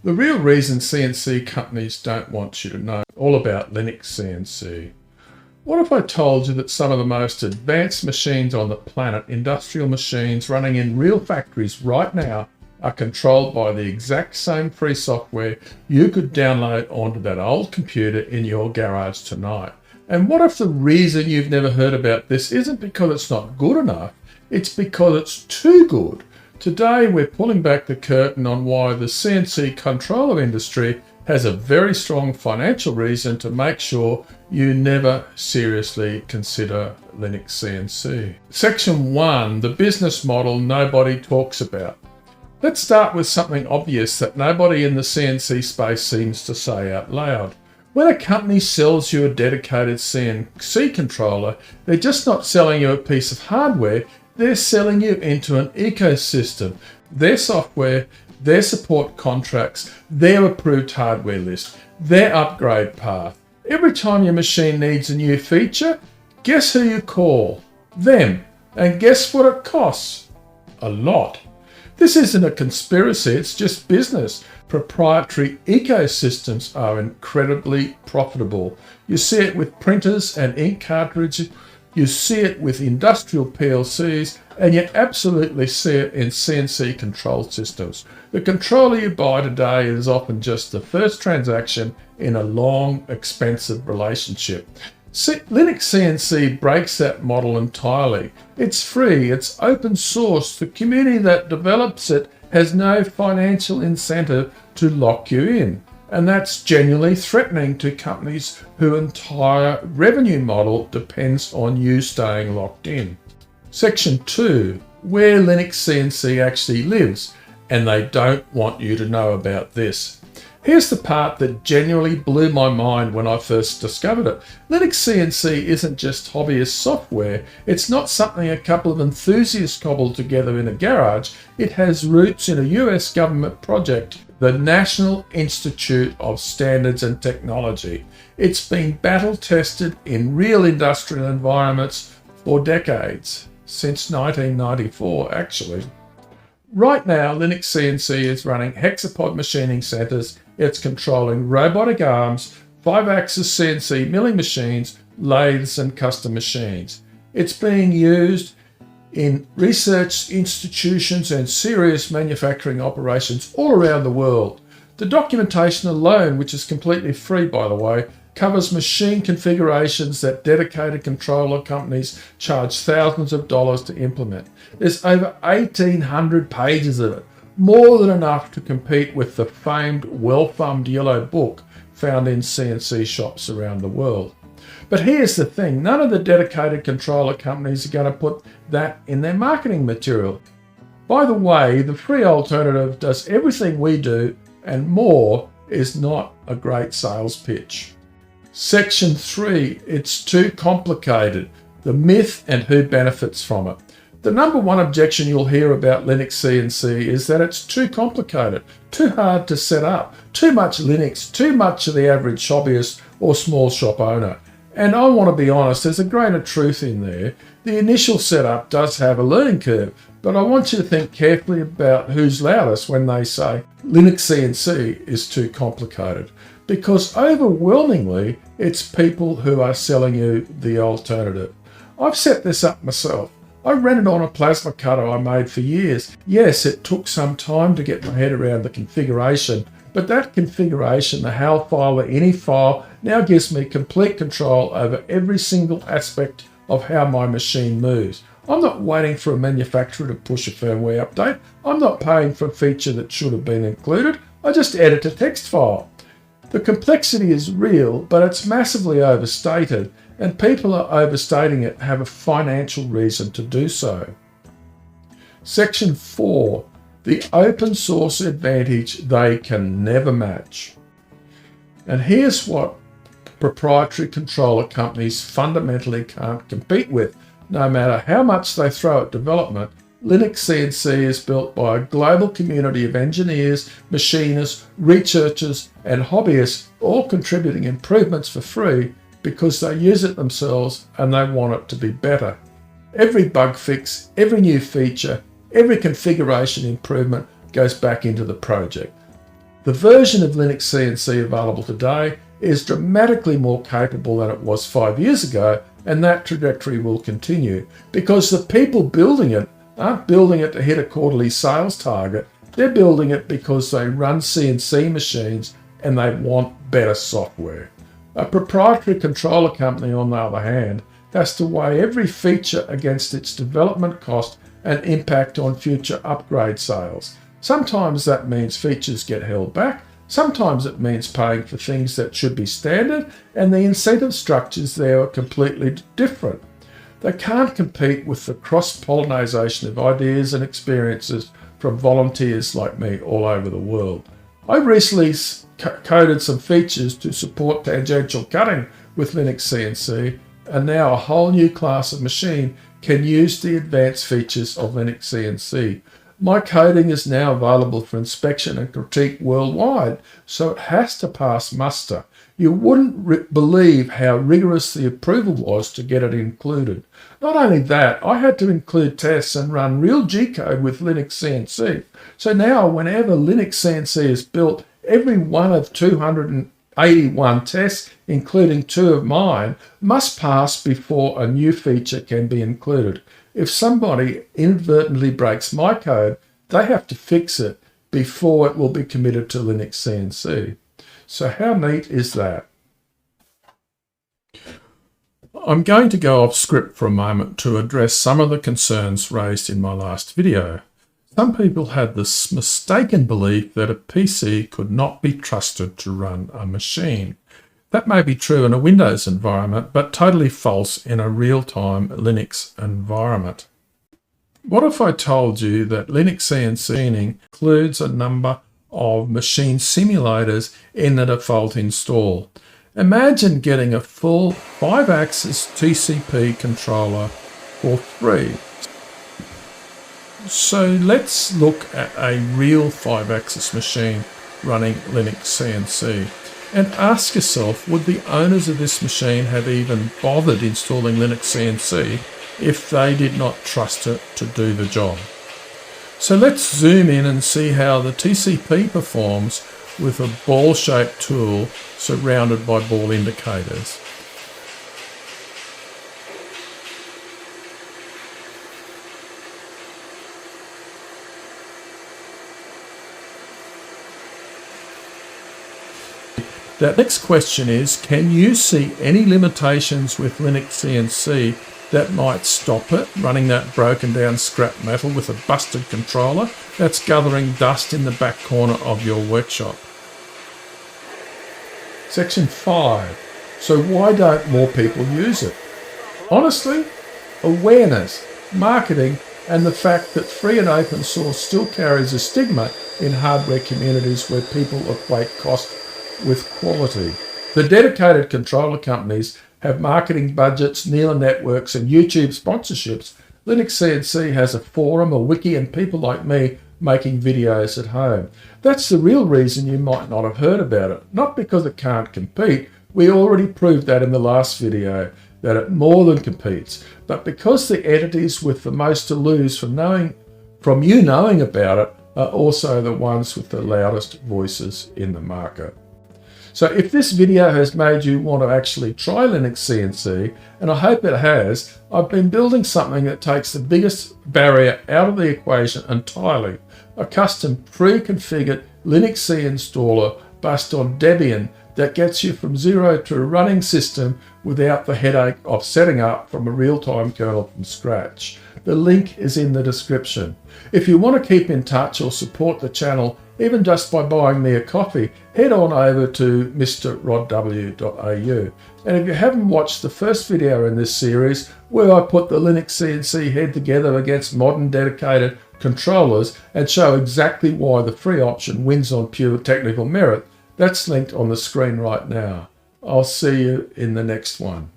The real reason CNC companies don't want you to know all about LinuxCNC. What if I told you that some of the most advanced machines on the planet, industrial machines running in real factories right now, are controlled by the exact same free software you could download onto that old computer in your garage tonight? And what if the reason you've never heard about this isn't because it's not good enough, it's because it's too good? Today we're pulling back the curtain on why the CNC controller industry has a very strong financial reason to make sure you never seriously consider LinuxCNC. Section 1, the business model nobody talks about. Let's start with something obvious that nobody in the CNC space seems to say out loud. When a company sells you a dedicated CNC controller, they're just not selling you a piece of hardware, they're selling you into an ecosystem. Their software, their support contracts, their approved hardware list, their upgrade path. Every time your machine needs a new feature, guess who you call? Them. And guess what it costs? A lot. This isn't a conspiracy, it's just business. Proprietary ecosystems are incredibly profitable. You see it with printers and ink cartridges, you see it with industrial PLCs, and you absolutely see it in CNC control systems. The controller you buy today is often just the first transaction in a long, expensive relationship. LinuxCNC breaks that model entirely. It's free, it's open source. The community that develops it has no financial incentive to lock you in. And that's genuinely threatening to companies whose entire revenue model depends on you staying locked in. Section 2, where LinuxCNC actually lives, and they don't want you to know about this. Here's the part that genuinely blew my mind when I first discovered it. LinuxCNC isn't just hobbyist software. It's not something a couple of enthusiasts cobbled together in a garage. It has roots in a US government project, the National Institute of Standards and Technology. It's been battle tested in real industrial environments for decades, since 1994 actually. Right now, LinuxCNC is running hexapod machining centers. It's controlling robotic arms, 5-axis CNC milling machines, lathes and custom machines. It's being used in research institutions and serious manufacturing operations all around the world. The documentation alone, which is completely free by the way, covers machine configurations that dedicated controller companies charge thousands of dollars to implement. There's over 1,800 pages of it, more than enough to compete with the famed, well-thumbed yellow book found in CNC shops around the world. But here's the thing, none of the dedicated controller companies are going to put that in their marketing material. By the way, the free alternative does everything we do and more, is not a great sales pitch. Section 3, it's too complicated. The myth and who benefits from it. The number one objection you'll hear about LinuxCNC is that it's too complicated, too hard to set up, too much Linux, too much of the average hobbyist or small shop owner. And I want to be honest, there's a grain of truth in there. The initial setup does have a learning curve, but I want you to think carefully about who's loudest when they say LinuxCNC is too complicated. Because overwhelmingly, it's people who are selling you the alternative. I've set this up myself. I ran it on a plasma cutter I made for years. Yes, it took some time to get my head around the configuration, but that configuration, the HAL file, the INI file, now gives me complete control over every single aspect of how my machine moves. I'm not waiting for a manufacturer to push a firmware update. I'm not paying for a feature that should have been included. I just edit a text file. The complexity is real, but it's massively overstated, and people are overstating it have a financial reason to do so. Section 4, the open source advantage they can never match. And here's what proprietary controller companies fundamentally can't compete with. No matter how much they throw at development, LinuxCNC is built by a global community of engineers, machinists, researchers, and hobbyists, all contributing improvements for free because they use it themselves and they want it to be better. Every bug fix, every new feature, every configuration improvement goes back into the project. The version of Linux CNC available today is dramatically more capable than it was 5 years ago, and that trajectory will continue because the people building it aren't building it to hit a quarterly sales target. They're building it because they run CNC machines and they want better software. A proprietary controller company, on the other hand, has to weigh every feature against its development cost and impact on future upgrade sales. Sometimes that means features get held back. Sometimes it means paying for things that should be standard, and the incentive structures there are completely different. They can't compete with the cross-pollination of ideas and experiences from volunteers like me all over the world. I recently coded some features to support tangential cutting with Linux CNC, and now a whole new class of machine can use the advanced features of Linux CNC. My coding is now available for inspection and critique worldwide, so it has to pass muster. You wouldn't believe how rigorous the approval was to get it included. Not only that, I had to include tests and run real G-code with Linux CNC. So now whenever Linux CNC is built, every one of 281 tests, including 2 of mine, must pass before a new feature can be included. If somebody inadvertently breaks my code, they have to fix it before it will be committed to Linux CNC. So how neat is that? I'm going to go off script for a moment to address some of the concerns raised in my last video. Some people had this mistaken belief that a PC could not be trusted to run a machine. That may be true in a Windows environment, but totally false in a real-time Linux environment. What if I told you that Linux CNC includes a number of machine simulators in the default install? Imagine getting a full 5-axis TCP controller for free. So let's look at a real 5-axis machine running Linux CNC and ask yourself, would the owners of this machine have even bothered installing Linux CNC if they did not trust it to do the job? So let's zoom in and see how the TCP performs with a ball-shaped tool surrounded by ball indicators. That next question is, can you see any limitations with Linux CNC that might stop it running that broken down scrap metal with a busted controller that's gathering dust in the back corner of your workshop? Section 5. So why don't more people use it? Honestly, awareness, marketing, and the fact that free and open source still carries a stigma in hardware communities where people equate cost with quality. The dedicated controller companies have marketing budgets, neural networks, and YouTube sponsorships. Linux CNC has a forum, a wiki, and people like me making videos at home. That's the real reason you might not have heard about it. Not because it can't compete. We already proved that in the last video, that it more than competes, but because the entities with the most to lose from you knowing about it are also the ones with the loudest voices in the market. So if this video has made you want to actually try Linux CNC, and I hope it has, I've been building something that takes the biggest barrier out of the equation entirely. A custom pre-configured Linux C installer based on Debian that gets you from zero to a running system without the headache of setting up from a real-time kernel from scratch. The link is in the description. If you want to keep in touch or support the channel, even just by buying me a coffee, head on over to MrRodW.au. And if you haven't watched the first video in this series, where I put the Linux CNC head together against modern dedicated controllers and show exactly why the free option wins on pure technical merit, that's linked on the screen right now. I'll see you in the next one.